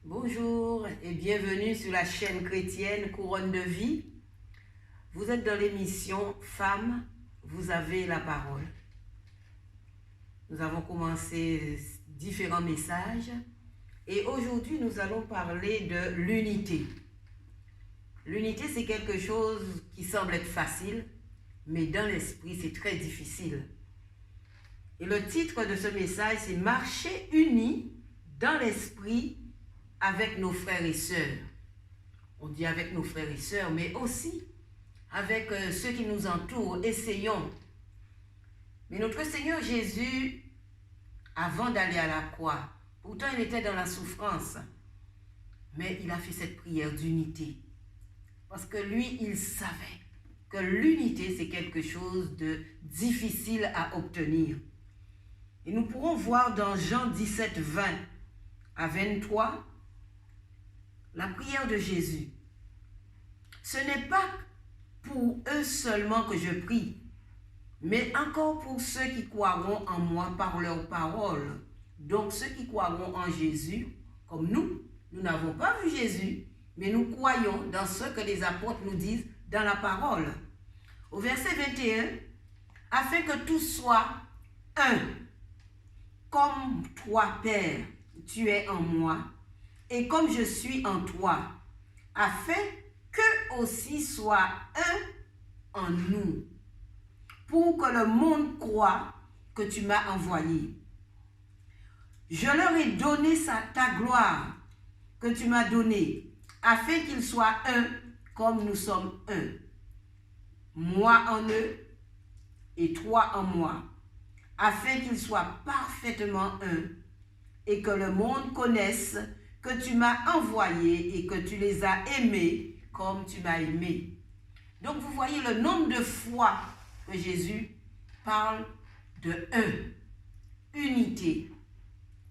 Bonjour et bienvenue sur la chaîne chrétienne Couronne de Vie. Vous êtes dans l'émission Femmes, vous avez la parole. Nous avons commencé différents messages et aujourd'hui nous allons parler de l'unité. L'unité, c'est quelque chose qui semble être facile, mais dans l'esprit c'est très difficile. Et le titre de ce message, c'est « Marcher unis dans l'esprit avec nos frères et sœurs ». On dit avec nos frères et sœurs, mais aussi avec ceux qui nous entourent. Essayons. Mais notre Seigneur Jésus, avant d'aller à la croix, pourtant il était dans la souffrance, mais il a fait cette prière d'unité. Parce que lui, il savait que l'unité, c'est quelque chose de difficile à obtenir. Et nous pourrons voir dans Jean 17, 20 à 23, la prière de Jésus. Ce n'est pas pour eux seulement que je prie, mais encore pour ceux qui croiront en moi par leur parole. Donc ceux qui croiront en Jésus, comme nous n'avons pas vu Jésus, mais nous croyons dans ce que les apôtres nous disent dans la parole. Au verset 21, afin que tous soient un, comme toi, Père, tu es en moi, et comme je suis en toi, afin qu'eux aussi soient un en nous, pour que le monde croie que tu m'as envoyé. Je leur ai donné ta gloire que tu m'as donnée, afin qu'ils soient un comme nous sommes un. Moi en eux et toi en moi, afin qu'ils soient parfaitement un, et que le monde connaisse que tu m'as envoyé et que tu les as aimés comme tu m'as aimé. Donc vous voyez le nombre de fois que Jésus parle de un, unité.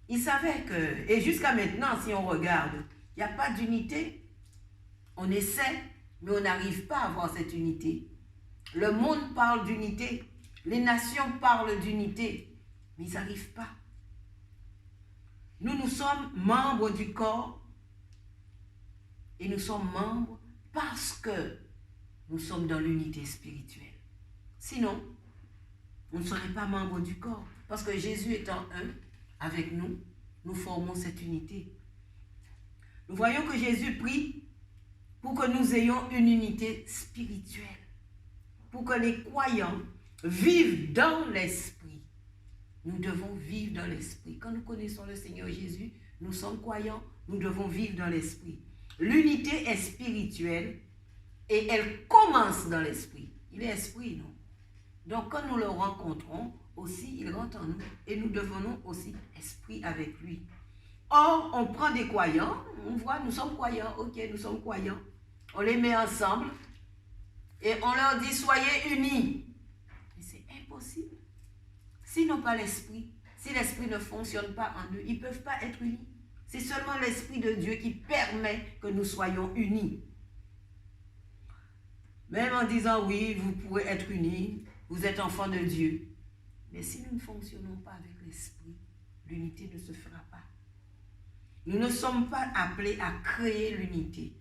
Il savait que, et jusqu'à maintenant, si on regarde, il n'y a pas d'unité. On essaie, mais on n'arrive pas à avoir cette unité. Le monde parle d'unité, les nations parlent d'unité, mais ils n'arrivent pas. Nous sommes membres du corps et nous sommes membres parce que nous sommes dans l'unité spirituelle. Sinon, on ne serait pas membre du corps parce que Jésus étant un avec nous, nous formons cette unité. Nous voyons que Jésus prie pour que nous ayons une unité spirituelle, pour que les croyants vivent dans l'esprit. Nous devons vivre dans l'esprit. Quand nous connaissons le Seigneur Jésus, nous sommes croyants, nous devons vivre dans l'esprit. L'unité est spirituelle et elle commence dans l'esprit. Il est esprit, non? Donc quand nous le rencontrons, aussi il rentre en nous et nous devenons aussi esprit avec lui. Or, on prend des croyants, on voit, nous sommes croyants, ok, nous sommes croyants. On les met ensemble et on leur dit, soyez unis. Mais c'est impossible. S'ils n'ont pas l'esprit, si l'esprit ne fonctionne pas en eux, ils ne peuvent pas être unis. C'est seulement l'esprit de Dieu qui permet que nous soyons unis. Même en disant, oui, vous pourrez être unis, vous êtes enfants de Dieu. Mais si nous ne fonctionnons pas avec l'esprit, l'unité ne se fera pas. Nous ne sommes pas appelés à créer l'unité.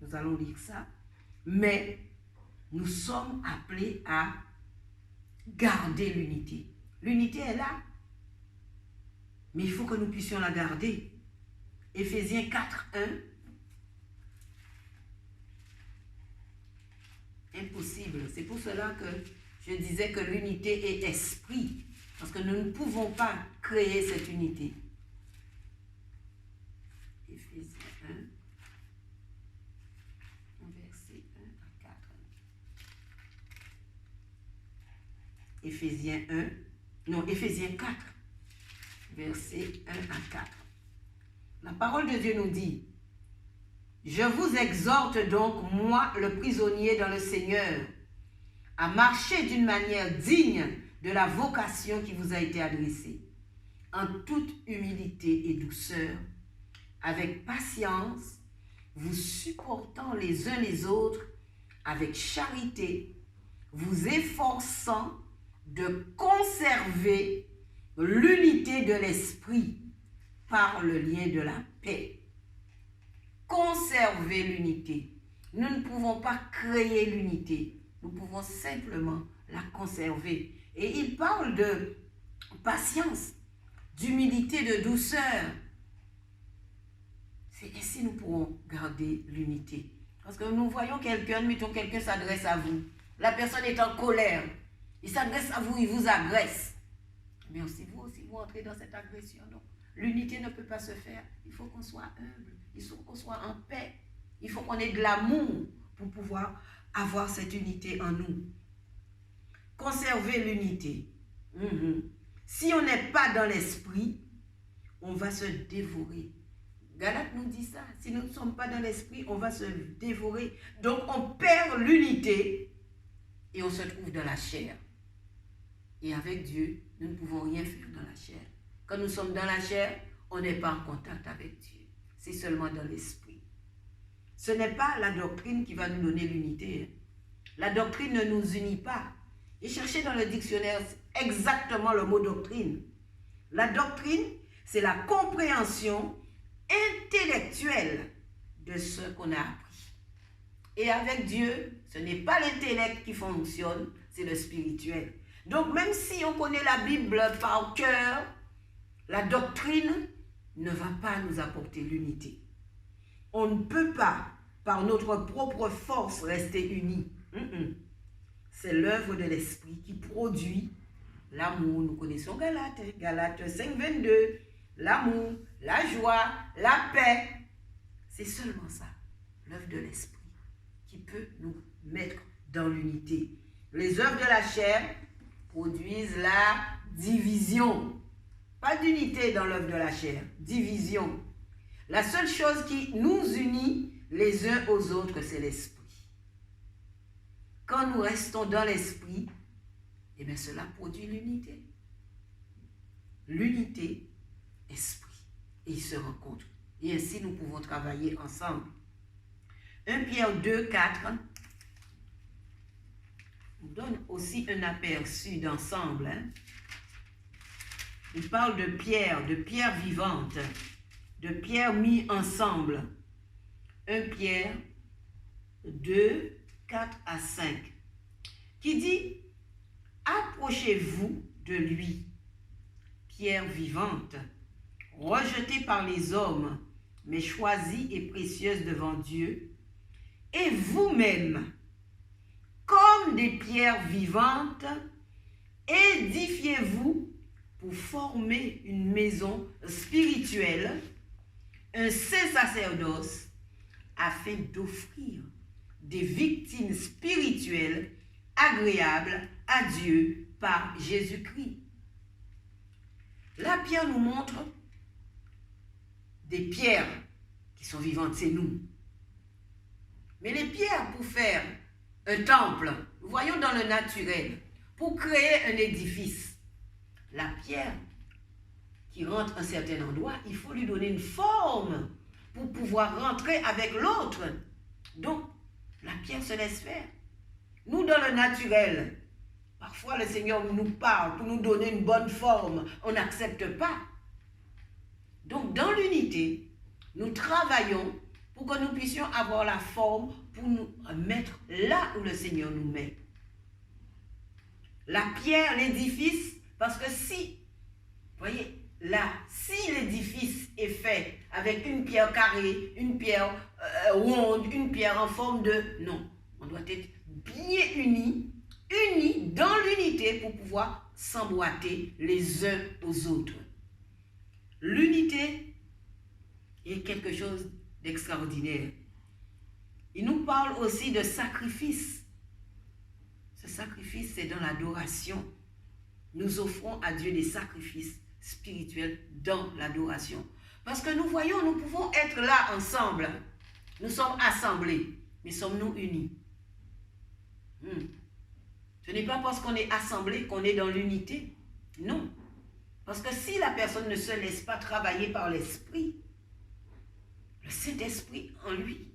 Nous allons lire ça. Mais nous sommes appelés à garder l'unité. L'unité est là. Mais il faut que nous puissions la garder. Éphésiens 4, 1. Impossible. C'est pour cela que je disais que l'unité est esprit. Parce que nous ne pouvons pas créer cette unité. Éphésiens 1, verset 1 à 4. Éphésiens 4, verset 1 à 4. La parole de Dieu nous dit, « Je vous exhorte donc, moi, le prisonnier dans le Seigneur, à marcher d'une manière digne de la vocation qui vous a été adressée, en toute humilité et douceur, avec patience, vous supportant les uns les autres avec charité, vous efforçant de conserver l'unité de l'esprit par le lien de la paix. conserver l'unité. Nous ne pouvons pas créer l'unité. Nous pouvons simplement la conserver. Et il parle de patience, d'humilité, de douceur. C'est ainsi que nous pourrons garder l'unité. Parce que nous voyons quelqu'un, mettons quelqu'un s'adresse à vous. La personne est en colère. Il s'adresse à vous, il vous agresse. Mais aussi vous entrez dans cette agression. Donc, l'unité ne peut pas se faire. Il faut qu'on soit humble. Il faut qu'on soit en paix. Il faut qu'on ait de l'amour pour pouvoir avoir cette unité en nous. Conserver l'unité. Si on n'est pas dans l'esprit, on va se dévorer. Galate nous dit ça. Si nous ne sommes pas dans l'esprit, on va se dévorer. Donc, on perd l'unité et on se trouve dans la chair. Et avec Dieu, nous ne pouvons rien faire dans la chair. Quand nous sommes dans la chair, on n'est pas en contact avec Dieu. C'est seulement dans l'esprit. Ce n'est pas la doctrine qui va nous donner l'unité. La doctrine ne nous unit pas. Et cherchez dans le dictionnaire exactement le mot doctrine. La doctrine, c'est la compréhension intellectuelle de ce qu'on a appris. Et avec Dieu, ce n'est pas l'intellect qui fonctionne, c'est le spirituel. Donc même si on connaît la Bible par cœur, la doctrine ne va pas nous apporter l'unité. On ne peut pas, par notre propre force, rester unis. C'est l'œuvre de l'esprit qui produit l'amour. Nous connaissons Galates, Galates 5, 22. L'amour, la joie, la paix. C'est seulement ça, l'œuvre de l'esprit, qui peut nous mettre dans l'unité. Les œuvres de la chair produisent la division. Pas d'unité dans l'œuvre de la chair, division. La seule chose qui nous unit les uns aux autres, c'est l'esprit. Quand nous restons dans l'esprit, eh bien cela produit l'unité. L'unité, esprit. Et ils se rencontrent. Et ainsi, nous pouvons travailler ensemble. 1 Pierre 2, 4 nous donne aussi un aperçu d'ensemble. Il parle de pierre vivante, de pierre mis ensemble. 1 Pierre 2, 4 à 5, qui dit « Approchez-vous de lui, pierre vivante, rejetée par les hommes, mais choisie et précieuse devant Dieu, et vous-même, comme des pierres vivantes, édifiez-vous pour former une maison spirituelle, un saint sacerdoce, afin d'offrir des victimes spirituelles agréables à Dieu par Jésus-Christ. » La pierre nous montre des pierres qui sont vivantes, c'est nous. Mais les pierres pour faire un temple, voyons dans le naturel, pour créer un édifice, la pierre qui rentre à un certain endroit, il faut lui donner une forme pour pouvoir rentrer avec l'autre. Donc, la pierre se laisse faire. Nous, dans le naturel, parfois le Seigneur nous parle pour nous donner une bonne forme, on n'accepte pas. Donc, dans l'unité, nous travaillons pour que nous puissions avoir la forme pour nous mettre là où le Seigneur nous met. La pierre, l'édifice, parce que si, voyez, là, si l'édifice est fait avec une pierre carrée, une pierre ronde, une pierre en forme de... Non, on doit être bien unis dans l'unité pour pouvoir s'emboîter les uns aux autres. L'unité est quelque chose d'extraordinaire. Il nous parle aussi de sacrifice. Ce sacrifice, c'est dans l'adoration. Nous offrons à Dieu des sacrifices spirituels dans l'adoration. Parce que nous voyons, nous pouvons être là ensemble. Nous sommes assemblés, mais sommes-nous unis? Ce n'est pas parce qu'on est assemblés qu'on est dans l'unité. Non. Parce que si la personne ne se laisse pas travailler par l'esprit, le Saint-Esprit en lui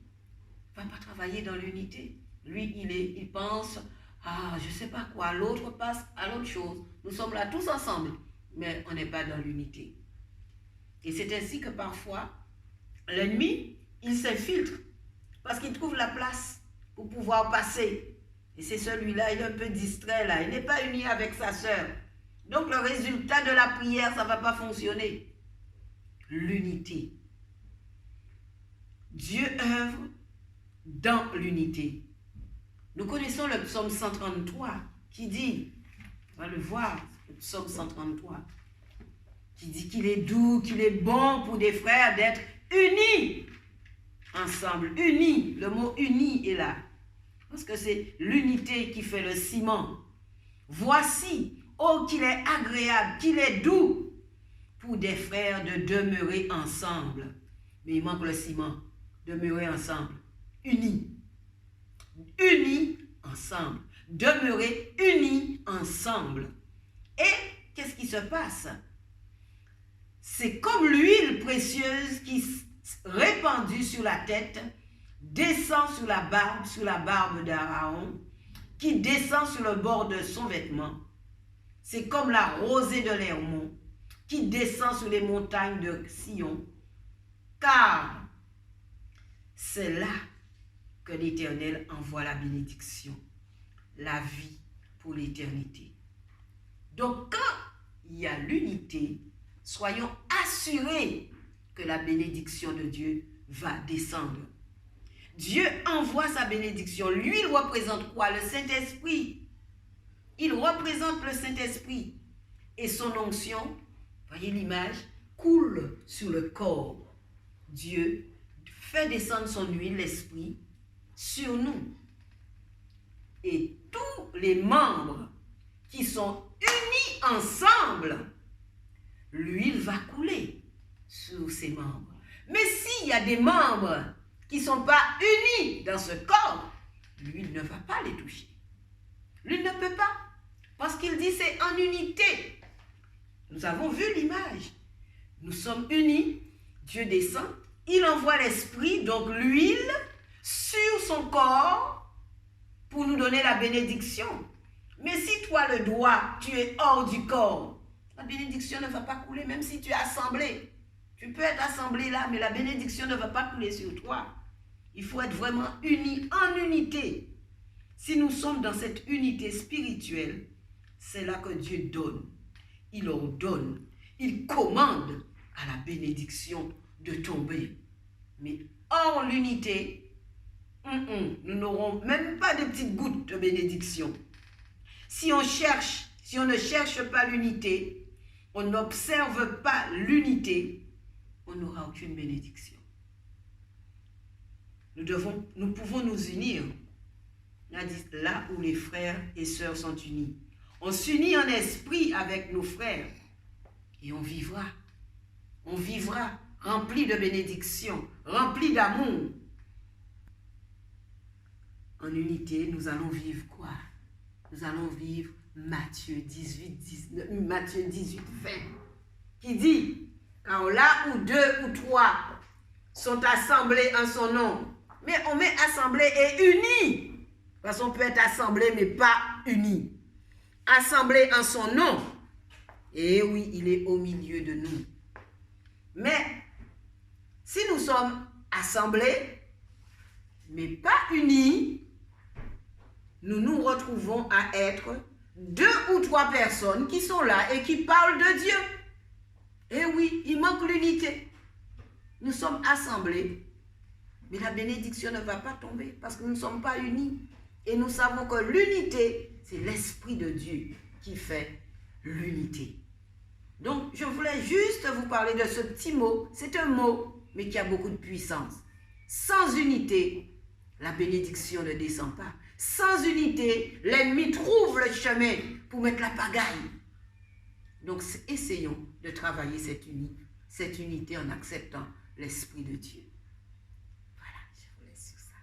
ne va pas travailler dans l'unité. Lui, il pense, je ne sais pas quoi, l'autre passe à l'autre chose. Nous sommes là tous ensemble, mais on n'est pas dans l'unité. Et c'est ainsi que parfois, l'ennemi il s'infiltre parce qu'il trouve la place pour pouvoir passer. Et c'est celui-là, il est un peu distrait là, il n'est pas uni avec sa sœur. Donc le résultat de la prière, ça ne va pas fonctionner. L'unité. Dieu œuvre dans l'unité. Nous connaissons le psaume 133 qui dit, on va le voir, le psaume 133, qui dit qu'il est doux, qu'il est bon pour des frères d'être unis ensemble. Unis, le mot uni est là. Parce que c'est l'unité qui fait le ciment. Voici, oh qu'il est agréable, qu'il est doux pour des frères de demeurer ensemble. Mais il manque le ciment. Demeurer ensemble. Unis. Unis ensemble. Demeurer unis ensemble. Et qu'est-ce qui se passe? C'est comme l'huile précieuse qui répandue sur la tête descend sur la barbe d'Aaron, qui descend sur le bord de son vêtement. C'est comme la rosée de l'Hermon qui descend sur les montagnes de Sion, car c'est là que l'Éternel envoie la bénédiction, la vie pour l'éternité. Donc quand il y a l'unité, soyons assurés que la bénédiction de Dieu va descendre. Dieu envoie sa bénédiction. Lui, il représente quoi? Le Saint-Esprit. Il représente le Saint-Esprit. Et son onction, voyez l'image, coule sur le corps. Dieu fait descendre son huile, l'Esprit, sur nous. Et tous les membres qui sont unis ensemble, l'huile va couler sur ces membres. Mais s'il y a des membres qui ne sont pas unis dans ce corps, l'huile ne va pas les toucher. L'huile ne peut pas. Parce qu'il dit c'est en unité. Nous avons vu l'image. Nous sommes unis. Dieu descend. Il envoie l'Esprit, donc l'huile, sur son corps pour nous donner la bénédiction. Mais si toi, le doigt, tu es hors du corps, la bénédiction ne va pas couler, même si tu es assemblé. Tu peux être assemblé là, mais la bénédiction ne va pas couler sur toi. Il faut être vraiment unis, en unité. Si nous sommes dans cette unité spirituelle, c'est là que Dieu donne. Il ordonne, il commande à la bénédiction de tomber. Mais hors l'unité, nous n'aurons même pas de petites gouttes de bénédiction. Si on ne cherche pas l'unité, on n'observe pas l'unité, on n'aura aucune bénédiction. Nous pouvons nous unir. On a dit là où les frères et sœurs sont unis. On s'unit en esprit avec nos frères et on vivra. On vivra rempli de bénédictions, rempli d'amour. En unité, nous allons vivre quoi? Nous allons vivre Matthieu 18, 20, qui dit, car là où 2 ou 3 sont assemblés en son nom, mais on met assemblés et unis, parce qu'on peut être assemblé mais pas unis. Assemblés en son nom, et oui, il est au milieu de nous. Mais si nous sommes assemblés, mais pas unis, nous nous retrouvons à être 2 ou 3 personnes qui sont là et qui parlent de Dieu. Et oui, il manque l'unité. Nous sommes assemblés, mais la bénédiction ne va pas tomber parce que nous ne sommes pas unis. Et nous savons que l'unité, c'est l'Esprit de Dieu qui fait l'unité. Donc, je voulais juste vous parler de ce petit mot. C'est un mot, mais qui a beaucoup de puissance. Sans unité, la bénédiction ne descend pas. Sans unité, l'ennemi trouve le chemin pour mettre la pagaille. Donc, essayons de travailler cette unité en acceptant l'Esprit de Dieu. Voilà, je vous laisse sur ça.